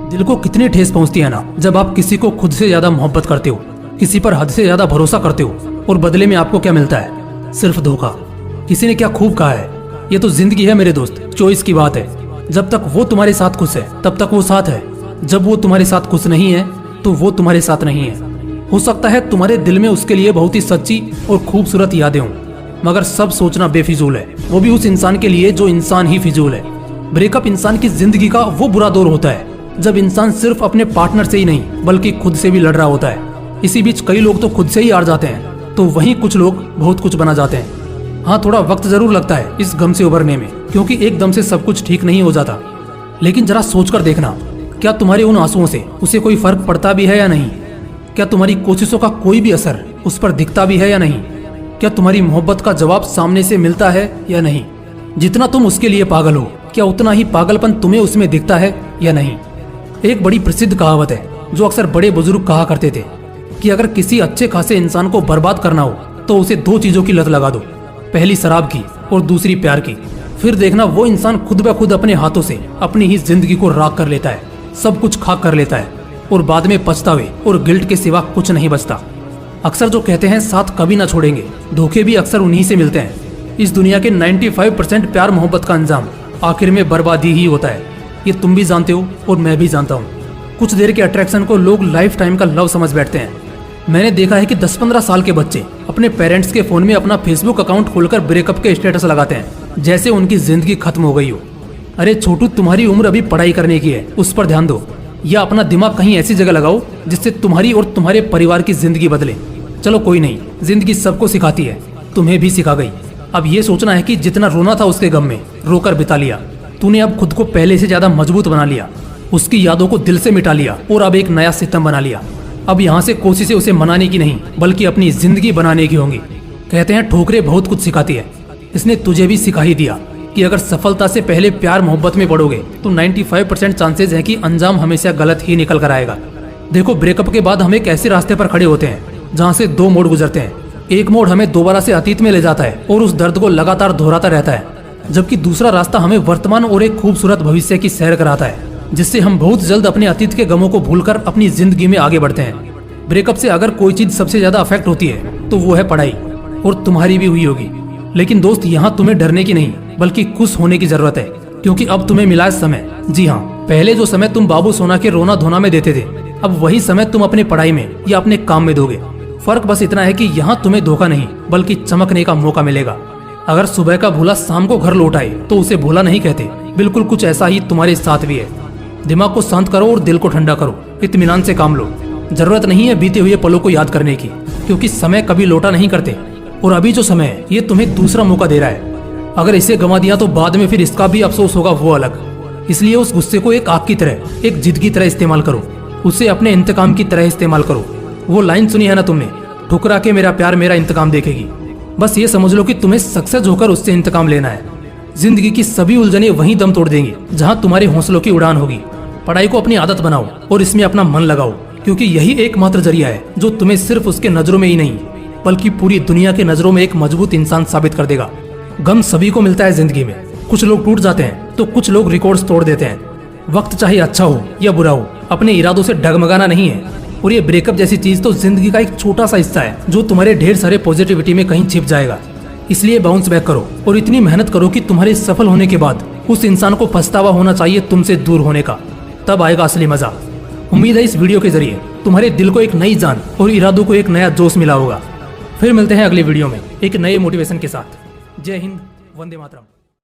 दिल को कितनी ठेस पहुंचती है ना जब आप किसी को खुद से ज्यादा मोहब्बत करते हो, किसी पर हद से ज्यादा भरोसा करते हो और बदले में आपको क्या मिलता है? सिर्फ धोखा। किसी ने क्या खूब कहा है, ये तो जिंदगी है मेरे दोस्त, चॉइस की बात है। जब तक वो तुम्हारे साथ खुश है तब तक वो साथ है, जब वो तुम्हारे साथ खुश नहीं है तो वो तुम्हारे साथ नहीं है। हो सकता है तुम्हारे दिल में उसके लिए बहुत ही सच्ची और खूबसूरत यादें हों, मगर सब सोचना बेफिजूल है, वो भी उस इंसान के लिए जो इंसान ही फिजूल है। ब्रेकअप इंसान की जिंदगी का वो बुरा दौर होता है जब इंसान सिर्फ अपने पार्टनर से ही नहीं बल्कि खुद से भी लड़ रहा होता है। इसी बीच कई लोग तो खुद से ही हार जाते हैं, तो वहीं कुछ लोग बहुत कुछ बना जाते हैं। हाँ, थोड़ा वक्त जरूर लगता है इस गम से उभरने में, क्योंकि एकदम से सब कुछ ठीक नहीं हो जाता। लेकिन जरा सोचकर देखना, क्या तुम्हारे उन आंसुओं से उसे कोई फर्क पड़ता भी है या नहीं? क्या तुम्हारी कोशिशों का कोई भी असर उस पर दिखता भी है या नहीं? क्या तुम्हारी मोहब्बत का जवाब सामने से मिलता है या नहीं? जितना तुम उसके लिए पागल हो, क्या उतना ही पागलपन तुम्हें उसमें दिखता है या नहीं? एक बड़ी प्रसिद्ध कहावत है जो अक्सर बड़े बुजुर्ग कहा करते थे कि अगर किसी अच्छे खासे इंसान को बर्बाद करना हो तो उसे दो चीजों की लत लगा दो, पहली शराब की और दूसरी प्यार की। फिर देखना वो इंसान खुद ब खुद अपने हाथों से अपनी ही जिंदगी को राख कर लेता है, सब कुछ खाक कर लेता है और बाद में पछतावे और गिल्ट के सिवा कुछ नहीं बचता। अक्सर जो कहते हैं साथ कभी ना छोड़ेंगे, धोखे भी अक्सर उन्हीं से मिलते हैं। इस दुनिया के 95% प्यार मोहब्बत का अंजाम आखिर में बर्बादी ही होता है, ये तुम भी जानते हो और मैं भी जानता हूँ। कुछ देर के अट्रैक्शन को लोग लाइफ टाइम का लव समझ बैठते हैं। मैंने देखा है कि 10-15 साल के बच्चे अपने पेरेंट्स के फोन में अपना फेसबुक अकाउंट खोलकर ब्रेकअप के स्टेटस लगाते हैं, जैसे उनकी जिंदगी खत्म हो गई हो। अरे छोटू, तुम्हारी उम्र अभी पढ़ाई करने की है, उस पर ध्यान दो, या अपना दिमाग कहीं ऐसी जगह लगाओ जिससे तुम्हारी और तुम्हारे परिवार की जिंदगी बदले। चलो कोई नहीं, जिंदगी सबको सिखाती है, तुम्हें भी सिखा गई। अब ये सोचना है कि जितना रोना था उसके गम में रोकर बिता लिया, तूने अब खुद को पहले से ज्यादा मजबूत बना लिया, उसकी यादों को दिल से मिटा लिया और अब एक नया सितम बना लिया। अब यहाँ से कोशिशें उसे मनाने की नहीं बल्कि अपनी जिंदगी बनाने की होंगी। कहते हैं ठोकरें बहुत कुछ सिखाती है, इसने तुझे भी सिखा ही दिया कि अगर सफलता से पहले प्यार मोहब्बत में पड़ोगे तो 95% चांसेस है कि अंजाम हमेशा गलत ही निकल कर आएगा। देखो, ब्रेकअप के बाद हम एक ऐसे रास्ते पर खड़े होते हैं जहाँ से दो मोड़ गुजरते हैं। एक मोड़ हमें दोबारा से अतीत में ले जाता है और उस दर्द को लगातार दोहराता रहता है, जबकि दूसरा रास्ता हमें वर्तमान और एक खूबसूरत भविष्य की सैर कराता है, जिससे हम बहुत जल्द अपने अतीत के गमों को भूलकर अपनी जिंदगी में आगे बढ़ते हैं। ब्रेकअप से अगर कोई चीज सबसे ज्यादा अफेक्ट होती है तो वो है पढ़ाई, और तुम्हारी भी हुई होगी। लेकिन दोस्त, यहाँ तुम्हें डरने की नहीं बल्कि खुश होने की जरूरत है, क्योंकि अब तुम्हें मिला है समय। जी हाँ, पहले जो समय तुम बाबू सोना के रोना धोना में देते थे, अब वही समय तुम अपने पढ़ाई में या अपने काम में दोगे। फर्क बस इतना है कि यहाँ तुम्हें धोखा नहीं बल्कि चमकने का मौका मिलेगा। अगर सुबह का भूला शाम को घर लौट आए तो उसे भूला नहीं कहते। बिल्कुल कुछ ऐसा ही तुम्हारे साथ भी है। दिमाग को शांत करो और दिल को ठंडा करो, इत्मीनान से काम लो। जरूरत नहीं है बीते हुए पलों को याद करने की, क्योंकि समय कभी लौटा नहीं करते, और अभी जो समय है ये तुम्हें दूसरा मौका दे रहा है। अगर इसे गंवा दिया तो बाद में फिर इसका भी अफसोस होगा, वो अलग। इसलिए उस गुस्से को एक आग की तरह, एक जिद की तरह इस्तेमाल करो, उसे अपने इंतकाम की तरह इस्तेमाल करो। वो लाइन सुनी है ना तुमने, ठुकरा के मेरा प्यार मेरा इंतकाम देखेगी। बस ये समझ लो कि तुम्हें सक्सेस होकर उससे इंतकाम लेना है। जिंदगी की सभी उलझनें वहीं दम तोड़ देंगी जहां तुम्हारे हौसलों की उड़ान होगी। पढ़ाई को अपनी आदत बनाओ और इसमें अपना मन लगाओ, क्योंकि यही एकमात्र जरिया है जो तुम्हें सिर्फ उसके नजरों में ही नहीं बल्कि पूरी दुनिया के नजरों में एक मजबूत इंसान साबित कर देगा। गम सभी को मिलता है जिंदगी में, कुछ लोग टूट जाते हैं तो कुछ लोग रिकॉर्ड्स तोड़ देते हैं। वक्त चाहे अच्छा हो या बुरा हो, अपने इरादों से डगमगाना नहीं है। और ये ब्रेकअप जैसी चीज तो जिंदगी का एक छोटा सा हिस्सा है जो तुम्हारे ढेर सारे पॉजिटिविटी में कहीं छिप जाएगा। इसलिए बाउंस बैक करो और इतनी मेहनत करो कि तुम्हारे सफल होने के बाद उस इंसान को पछतावा होना चाहिए तुमसे दूर होने का। तब आएगा असली मजा। उम्मीद है इस वीडियो के जरिए तुम्हारे दिल को एक नई जान और इरादों को एक नया जोश मिला होगा। फिर मिलते हैं अगले वीडियो में एक नए मोटिवेशन के साथ। जय हिंद, वंदे मातरम।